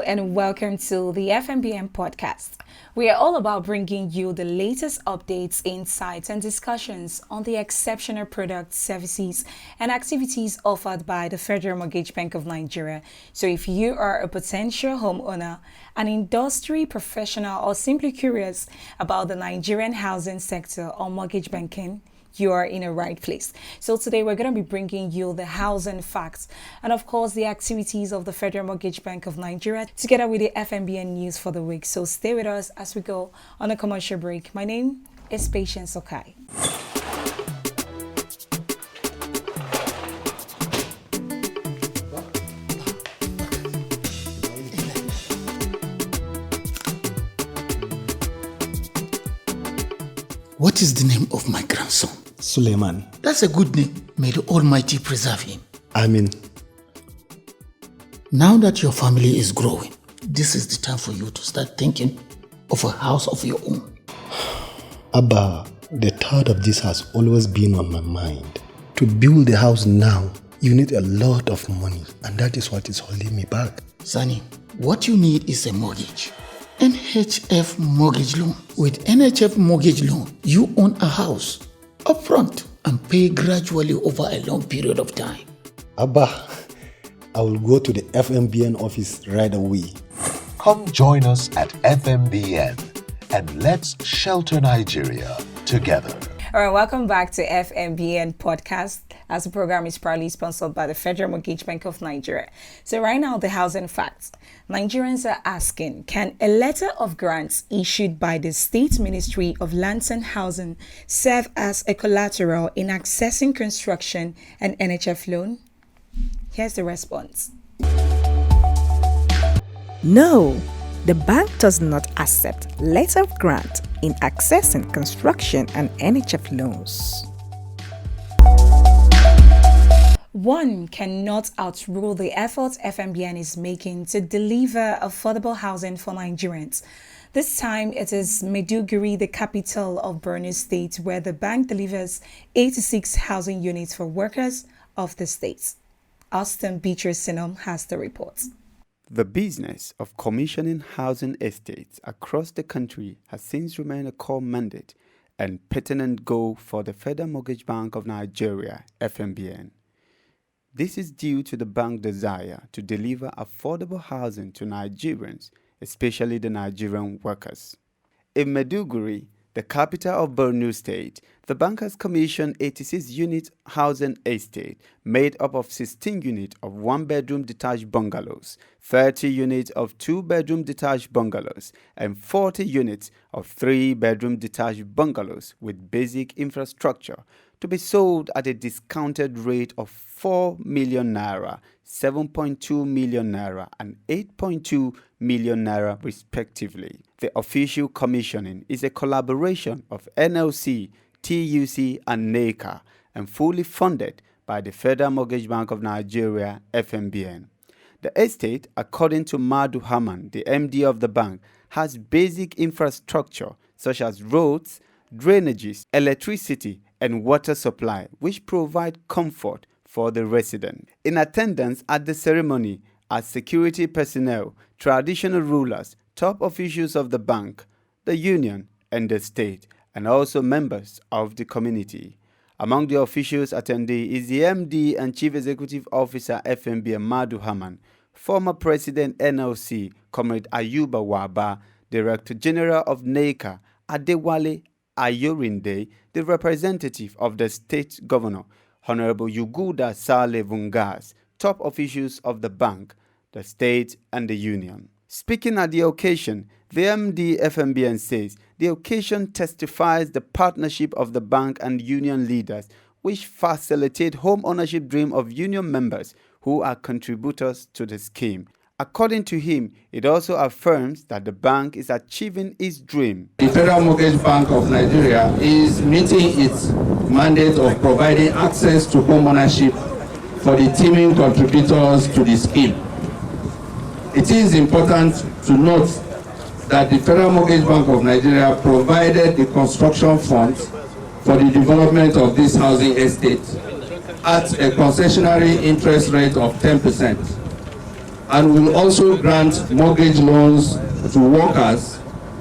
and welcome to the FMBN podcast. We are all about bringing you the latest updates, insights, and discussions on the exceptional products, services, and activities offered by the Federal Mortgage Bank of Nigeria. So if you are a potential homeowner, an industry professional, or simply curious about the Nigerian housing sector or mortgage banking, you are in a right place. So today we're going to be bringing you the housing facts and of course the activities of the Federal Mortgage Bank of Nigeria together with the FMBN news for the week. So stay with us as we go on a commercial break. My name is Patience Okai. What is the name of my grandson? Suleiman. That's a good name. May the Almighty preserve him. Amen. Now that your family is growing, this is the time for you to start thinking of a house of your own. Abba, the thought of this has always been on my mind. To build a house now, you need a lot of money, and that is what is holding me back. Sonny, what you need is a mortgage. NHF mortgage loan. With NHF mortgage loan, you own a house upfront and pay gradually over a long period of time. Abba, I will go to the FMBN office right away. Come join us at FMBN and let's shelter Nigeria together. All right, welcome back to FMBN podcast, as the program is proudly sponsored by the Federal Mortgage Bank of Nigeria. So right now, the housing facts. Nigerians are asking, can a letter of grants issued by the State Ministry of Lands and Housing serve as a collateral in accessing construction and NHF loan? Here's the response. No, the bank does not accept letter of grant in accessing construction and NHF loans. One cannot outrule the efforts FMBN is making to deliver affordable housing for Nigerians. This time it is Maiduguri, the capital of Borno State, where the bank delivers 86 housing units for workers of the state. Austin Beatrice Sinom has the report. The business of commissioning housing estates across the country has since remained a core mandate and pertinent goal for the Federal Mortgage Bank of Nigeria, FMBN. This is due to the bank's desire to deliver affordable housing to Nigerians, especially the Nigerian workers. In Maiduguri, the capital of Borno State, the bank has commissioned 86-unit housing estate made up of 16 units of one-bedroom detached bungalows, 30 units of two-bedroom detached bungalows, and 40 units of three-bedroom detached bungalows with basic infrastructure to be sold at a discounted rate of 4 million naira, 7.2 million naira, and 8.2 million naira respectively. The official commissioning is a collaboration of NLC, TUC, and NECA, and fully funded by the Federal Mortgage Bank of Nigeria, FMBN. The estate, according to Madu Hamman, the MD of the bank, has basic infrastructure such as roads, drainages, electricity, and water supply, which provide comfort for the resident. In attendance at the ceremony are security personnel, traditional rulers, top officials of the bank, the union, and the state, and also members of the community. Among the officials attendee is the MD and Chief Executive Officer FMBN Madu Hamman, former President NLC Comrade Ayuba Waba, Director General of NECA Adewale Ayorinde, the representative of the state governor, Honorable Yuguda Sale Vungas, top officials of the bank, the state, and the union. Speaking at the occasion, the MD FMBN says the occasion testifies the partnership of the bank and union leaders, which facilitate home ownership dream of union members who are contributors to the scheme. According to him, it also affirms that the bank is achieving its dream. The Federal Mortgage Bank of Nigeria is meeting its mandate of providing access to home ownership for the teeming contributors to the scheme. It is important to note that the Federal Mortgage Bank of Nigeria provided the construction funds for the development of this housing estate at a concessionary interest rate of 10%. and will also grant mortgage loans to workers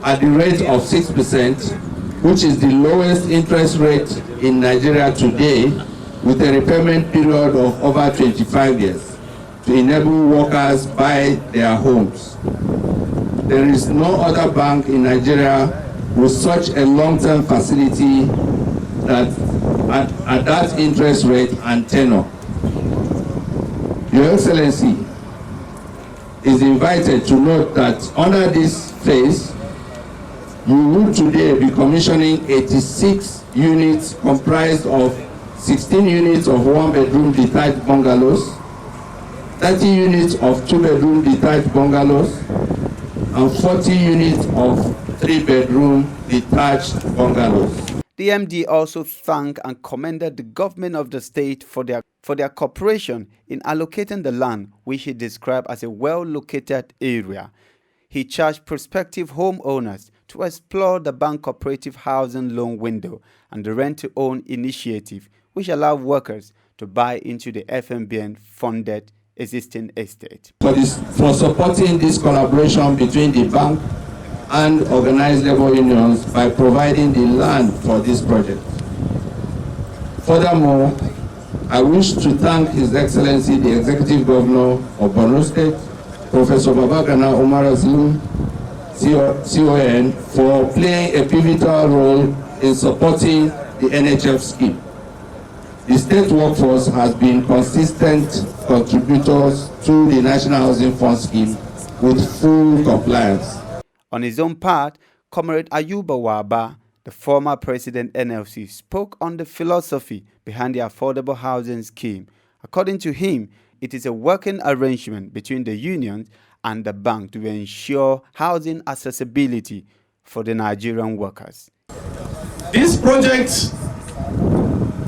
at the rate of 6%, which is the lowest interest rate in Nigeria today, with a repayment period of over 25 years to enable workers buy their homes. There is no other bank in Nigeria with such a long-term facility that at that interest rate and tenor. Your Excellency is invited to note that under this phase, you will today be commissioning 86 units comprised of 16 units of one-bedroom detached bungalows, 30 units of two-bedroom detached bungalows, and 40 units of three-bedroom detached bungalows. The MD also thanked and commended the government of the state for their cooperation in allocating the land, which he described as a well-located area. He charged prospective homeowners to explore the bank cooperative housing loan window and the rent-to-own initiative, which allow workers to buy into the FMBN-funded existing estate. For supporting this collaboration between the bank and organized labor unions by providing the land for this project. Furthermore, I wish to thank His Excellency the Executive Governor of Borno State, Professor Babagana Umar Azim, CON, for playing a pivotal role in supporting the NHF scheme. The state workforce has been consistent contributors to the National Housing Fund scheme with full compliance. On his own part, Comrade Ayuba Waba, the former president NLC, spoke on the philosophy behind the affordable housing scheme. According to him, it is a working arrangement between the unions and the bank to ensure housing accessibility for the Nigerian workers. This project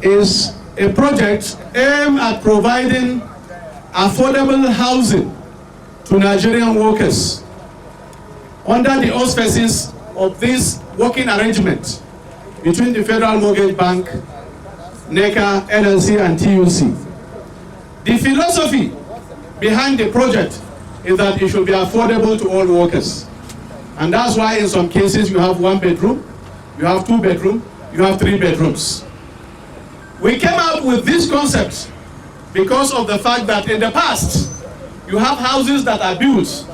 is a project aimed at providing affordable housing to Nigerian workers under the auspices of this working arrangement between the Federal Mortgage Bank, NECA, NLC, and TUC. The philosophy behind the project is that it should be affordable to all workers. And that's why in some cases you have one bedroom, you have two bedroom, you have three bedrooms. We came out with this concept because of the fact that in the past, you have houses that are built,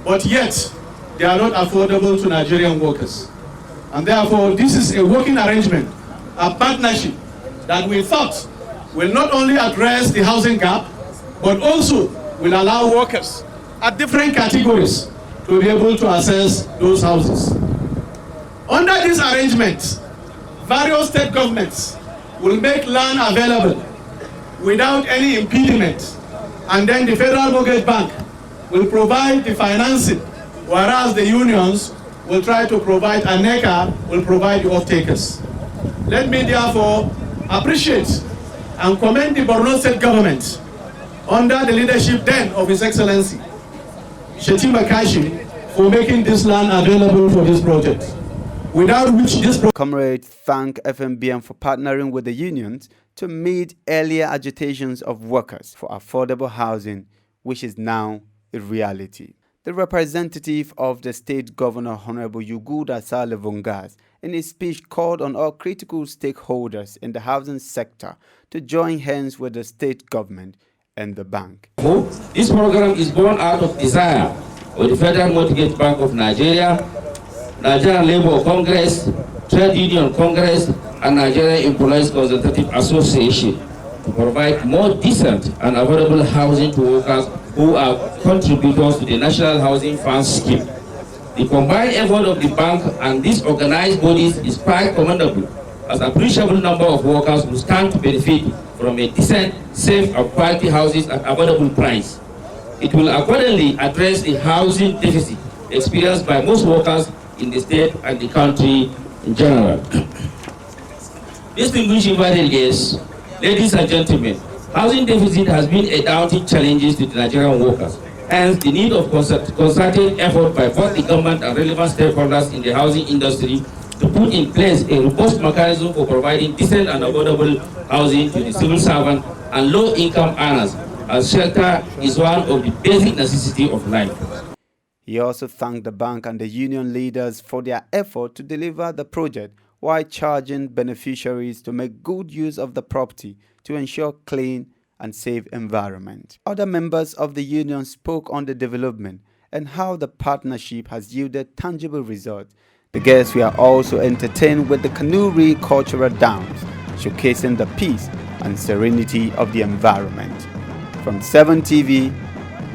but yet they are not affordable to Nigerian workers. And therefore, this is a working arrangement, a partnership that we thought will not only address the housing gap, but also will allow workers at different categories to be able to access those houses. Under this arrangement, various state governments will make land available without any impediment, and then the Federal Mortgage Bank will provide the financing, whereas the unions will try to provide, and NECA will provide the off-takers. Let me therefore appreciate and commend the Borno State government under the leadership then of His Excellency Shetima Kashi for making this land available for this project. Without which this Comrade thanked FMBN for partnering with the unions to meet earlier agitations of workers for affordable housing, which is now a reality. The representative of the state governor, Honorable Yuguda Saleh, in his speech called on all critical stakeholders in the housing sector to join hands with the state government and the bank. This program is born out of desire of the Federal Mortgage Bank of Nigeria, Nigerian Labour Congress, Trade Union Congress, and Nigerian Employees Consultative Association to provide more decent and affordable housing to workers who are contributors to the National Housing Fund scheme. The combined effort of the bank and these organized bodies is quite commendable, as an appreciable number of workers will stand to benefit from a decent, safe, and quality houses at affordable price. It will accordingly address the housing deficit experienced by most workers in the state and the country in general. Distinguished invited guests, ladies and gentlemen, housing deficit has been a daunting challenge to the Nigerian workers. Hence, the need of concerted effort by both the government and relevant stakeholders in the housing industry to put in place a robust mechanism for providing decent and affordable housing to the civil servant and low-income earners as shelter is one of the basic necessities of life. He also thanked the bank and the union leaders for their effort to deliver the project while charging beneficiaries to make good use of the property to ensure clean and safe environment. Other members of the union spoke on the development and how the partnership has yielded tangible results. The guests were also entertained with the Kanuri cultural dance, showcasing the peace and serenity of the environment. From 7 TV,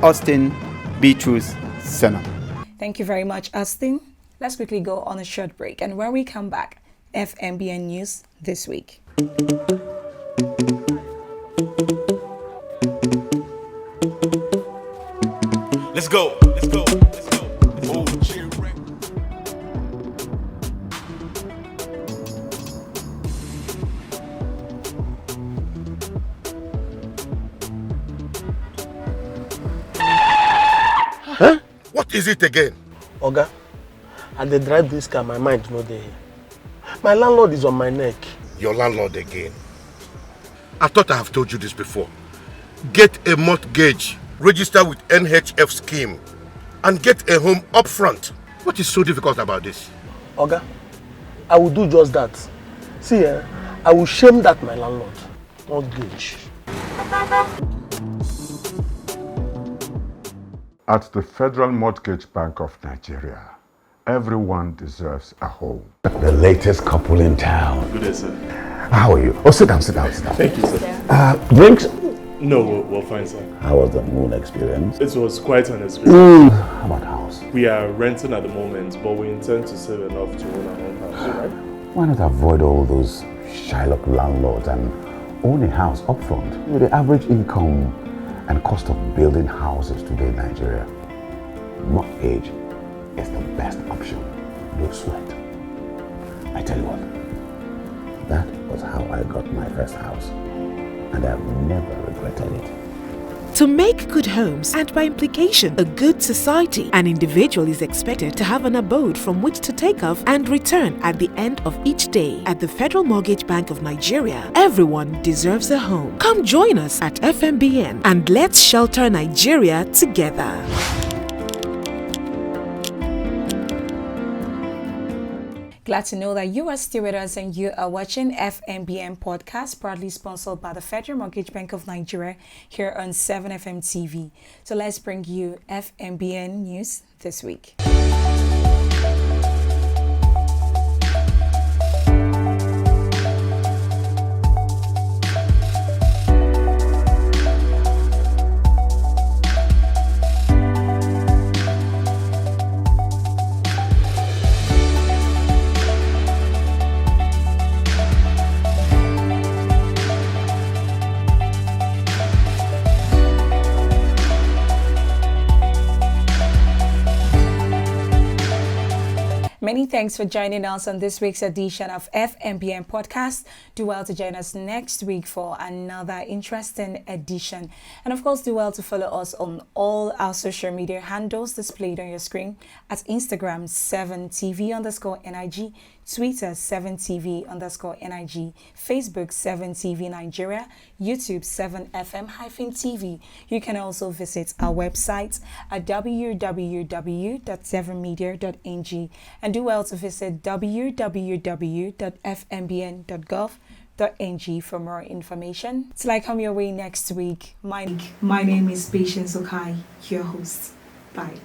Austin, Beatrice, Senna. Thank you very much, Austin. Let's quickly go on a short break, and when we come back, FMBN News this week. Let's go. Oh, huh? What is it again? Oga, I dey drive this car, my mind no dey. My landlord is on my neck. Your landlord again? I thought I have told you this before. Get a mortgage, register with NHF scheme, and get a home up front. What is so difficult about this? Oga, I will do just that. See, I will shame that my landlord. Mortgage. At the Federal Mortgage Bank of Nigeria, everyone deserves a home. The latest couple in town. Good day, sir. How are you? Oh, sit down. Thank you, sir. Drinks? No, we're fine, sir. How was the moon experience? It was quite an experience. How about house? We are renting at the moment, but we intend to save enough to own our own house, right? Why not avoid all those Shylock landlords and own a house upfront? With the average income and cost of building houses today in Nigeria, mortgage is the best option. No sweat. I tell you what, that was how I got my first house, and I've never regretted it. To make good homes, and by implication, a good society, an individual is expected to have an abode from which to take off and return at the end of each day. At the Federal Mortgage Bank of Nigeria, everyone deserves a home. Come join us at FMBN and let's shelter Nigeria together. Glad to know that you are still with us and you are watching FMBN Podcast, proudly sponsored by the Federal Mortgage Bank of Nigeria here on 7FM TV. So let's bring you FMBN News this week. Many thanks for joining us on this week's edition of FMBN Podcast. Do well to join us next week for another interesting edition. And of course, do well to follow us on all our social media handles displayed on your screen at Instagram 7TV_NIG, Twitter 7TV_NIG, Facebook 7TV Nigeria, YouTube 7FM-TV. You can also visit our website at www.7media.ng and do well to visit www.fmbn.gov.ng for more information. Till I come your way next week, my name is Patience Okai, your host. Bye.